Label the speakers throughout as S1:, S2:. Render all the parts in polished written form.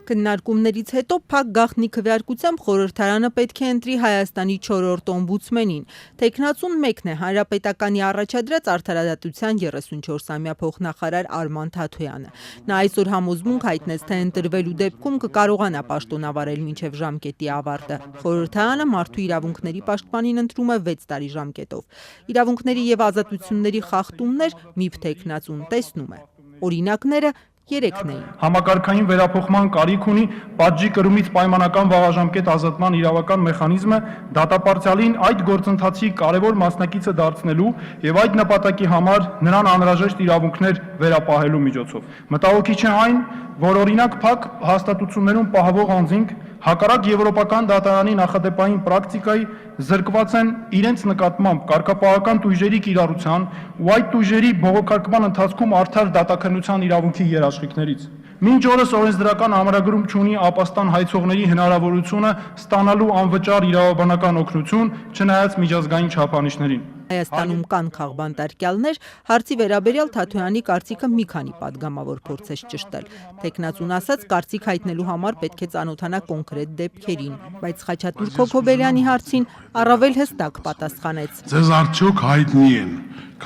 S1: Քննարկումներից հետո փակ գաղտնի քվեարկությամբ խորհրդարանը պետք է ընտրի Հայաստանի 4-րդ օմբուդսմենին։ Թեկնածուն մեկն է Հանրապետականի առաջադրած արդարադատության 34-ամյա փոխնախարար Արման Թաթոյանը։ Նա այսօր համոզմունք հայտնեց, թե ընտրվելու դեպքում կկարողանա պաշտոնավարել մինչև ժամկետի ավարտը։ Խորհրդարանը մարդու իրավունքների պաշտպանին ընտրում է 6 տարի ժամկետով։ Իրավունքների եւ ազատությունների խախտումներ ՄԻՓ թեկնածուն տեսնում է։ Օրինակները 3-ն էին։
S2: Համակարգային վերափոխման կարիք ունի պատժի կրումից պայմանական վաղաժամկետ ազատման իրավական մեխանիզմը դատապարտյալին այդ գործընթացի կարևոր մասնակիցը դարձնելու եւ այդ նպատակի համար նրան անհրաժեշտ իրավունքներ վերապահելու միջոցով։ Մտահոգիչ է այն, որ օրինակ փակ հաստատություններում պահվող անձինք հակառակ եվրոպական դատարանի նախադեպային պրակտիկայի զրկված են իրենց նկատմամբ կարգապահական տույժերի կիրառության ու այդ տույժերի բողոքարկման ընթացքում արդար դատաքննության իրավունքի երաշխիքներից։ Մինչ օրս օրենսդրական ամրագրում չունի ապաստան հայցողների հնարավորությունը ստանալու անվճար իրավաբանական օգնություն, չնայած միջազգային չափանիշներին։
S1: Հայաստանում կան քաղբանտարկյալներ, հարցի վերաբերյալ Թաթոյանի կարծիքը մի քանի պատգամավոր փորձեց ճշտել։ Թեկնածուն ասաց, կարծիք հայտնելու համար պետք է ծանոթանա կոնկրետ դեպքերին, բայց Խաչատուր Քոքոբելյանի հարցին առավել հստակ պատասխանեց։
S3: Ձեզ արդյոք հայտնի են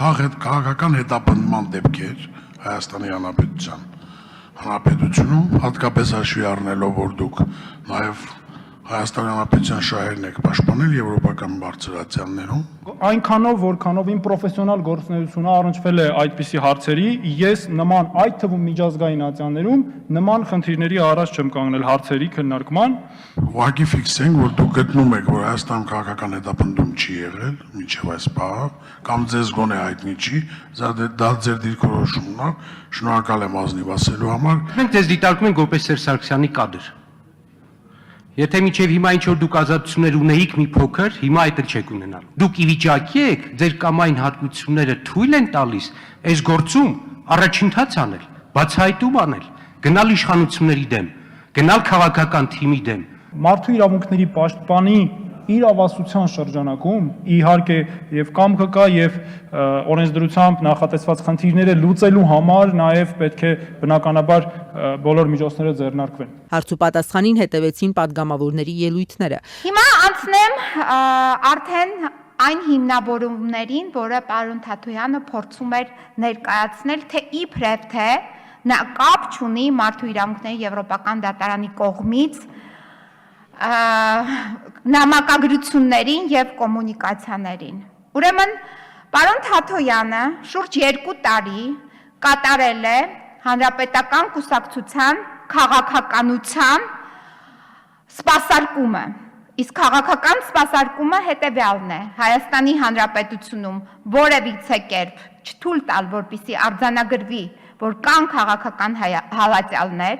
S3: քաղաքական հետապնդման դեպքեր Հայաստանի Հանրապետությունում, հատկապես հաշվի առնելով, որ դուք նաև Հայաստանի Հանրապետության շահերն եք պաշտպանել եվրոպական բարձրացիաներում։
S2: Այնքանով, որքանով իմ պրոֆեսիոնալ գործունեությունը առնչվել է այդպիսի հարցերի, ես նման այդ թվում միջազգային ատյաններում նման խնդիրների առաջ չեմ կանգնել հարցերի քննարկման։
S3: Ուղղակի ֆիքսենք, որ դուք գտնում եք, որ Հայաստանում քաղաքական հետապնդում չի եղել մինչև այս պահը, կամ ձեզ գոնե հայտնի չի, դա ձեր դիրքորոշումն է, շնորհակալ եմ ազնիվ ասելու համար։
S4: Մենք ձեզ դիտարկում ենք որպես Սերժ Սարգսյանի կադր։ Եթե մինչև հիմա ինչ որ դուք ազատություններ ունեիք մի փոքր, հիմա այդ չեք ունենալ։ Դուք ի վիճակի եք ձեր կամային հատկությունները թույլ են տալիս այս գործում առաջընթաց անել, բացահայտում անել, գնալ իշխանությունների դեմ, գնալ քաղաքական թիմի դեմ։
S2: Մարդու իրավունքների պաշտպանի իրավասության շրջանակում իհարկե եւ կամքը կա եւ օրենսդրությամբ նախատեսված խնդիրները լուծելու համար նաեւ պետք է բնականաբար բոլոր միջոցները ձեռնարկվեն։
S1: Հարցու պատասխանին հետևեցին պատգամավորների ելույթները։
S5: Հիմա անցնեմ արդեն այն հիմնավորումներին, որը պարոն Թաթոյանը փորձում էր ներկայացնել, թե իբրև թե նա կապ չունի մարդու իրավունքների եվրոպական դատարանի կողմից նամակագրություններին եւ կոմունիկացիաներին։ Ուրեմն պարոն Թաթոյանը շուրջ 2 տարի կատարել է հանրապետական կուսակցության քաղաքականության սպասարկումը։ Իսկ քաղաքական սպասարկումը հետեւյալն է. Հայաստանի Հանրապետությունում որևիցե կերպ չթույլ տալ, որպեսզի արձանագրվի, որ կան քաղաքական հավատալներ,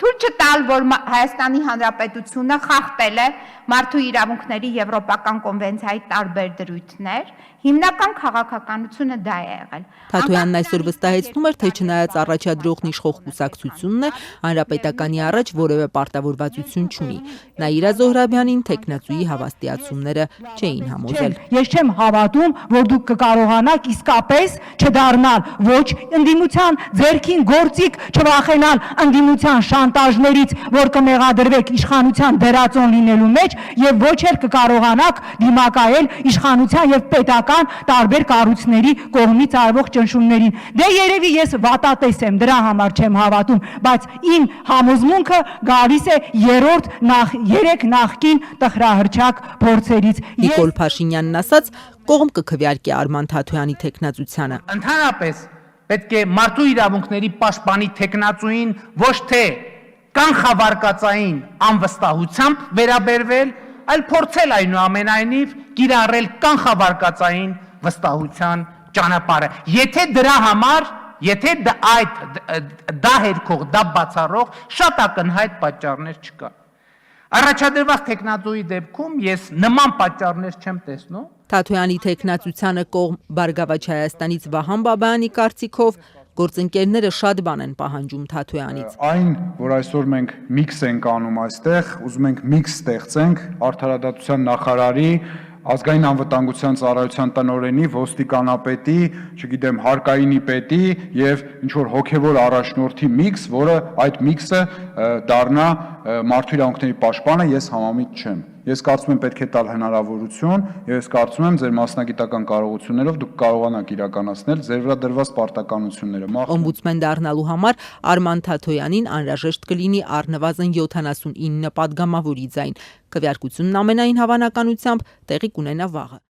S5: թույլ չտալ, որ Հայաստանի Հանրապետությունը խախտել է մարդու իրավունքների եվրոպական կոնվենցիայի տարբեր դրույթներ, հիմնական քաղաքականությունը դա է եղել։
S1: Թաթոյանն այսօր վստահեցնում էր, թե չնայած առաջադրողն իշխող կուսակցությունն է, հանրապետականի առաջ որևէ պարտավորվածություն չունի։ Նա Իրա Զոհրաբյանին թեկնածուի հավաստիացումները չէին համոզել։
S6: Ես չեմ հավատում, որ դուք կկարողանաք իսկապես չդառնալ ոչ ընդդիմության ձեռքին գործիք, չվախենալ ընդդիմության շանտաժներից, որ կմեղադրվեք իշխանության դերածոն լինելու մեջ, եւ ոչ էլ կկարողանաք դիմակայել իշխանության եւ պետական տարբեր կառույցների կողմից արվող ճնշումներին։ Դե երևի ես վատատես եմ, դրա համար չեմ հավատում, բայց իմ համոզմունքը գալիս է 3 նախկին տխրահրճակ փորձերից։
S1: Նիկոլ Փաշինյանն ասաց, կողմ կքվեարկի Արման Թաթոյանի թեկնածությանը։
S4: Ընդհանրապես պետք է մարդու իրավունքների պաշտպանի թեկնածուին ոչ թե կանխավարկածային անվստահությամբ վերաբերվել, այլ փորձել այնուամենայնիվ կիրառել կանխավարկածային վստահության ճանապարհը։ Եթե դրա համար, եթե դա հերքող, դա բացառող շատ ակնհայտ պատճառներ չկա։ Առաջադրված թեկնածուի դեպքում ես նման պատճառներ չեմ տեսնում։
S1: Թաթոյանի թեկնածությանը կողմ Բարգավաճ Հայաստանից Վահան Բաբայանի կարծիքով գործընկերները շատ բան են պահանջում Թաթոյանից։
S2: Այն, որ այսօր մենք միքս ենք անում այստեղ, ուզում ենք միքս ստեղծենք արդարադատության նախարարի
S7: ազգային անվտանգության ծառայության տնօրենի, ոստիկանապետի, չգիտեմ, հարկայինի պետի եւ ինչ որ հոգեվոր առաջնորդի միքս, որը այդ միքսը դառնա մարդու իրավունքների պաշտպանը, ես համամիտ չեմ։ Ես կարծում եմ պետք է տալ հնարավորություն եւ ես կարծում եմ ձեր մասնագիտական կարողություններով դուք կարողանաք իրականացնել ձեր վրա դրված պարտականությունները։
S1: Օմբուդսմեն դառնալու համար Արման Թաթոյանին անհրաժեշտ կլինի առնվազն 79 պատգամավորի ձայն։ Քվեարկությունն ամենայն հավանականությամբ տեղի կունենա վաղը։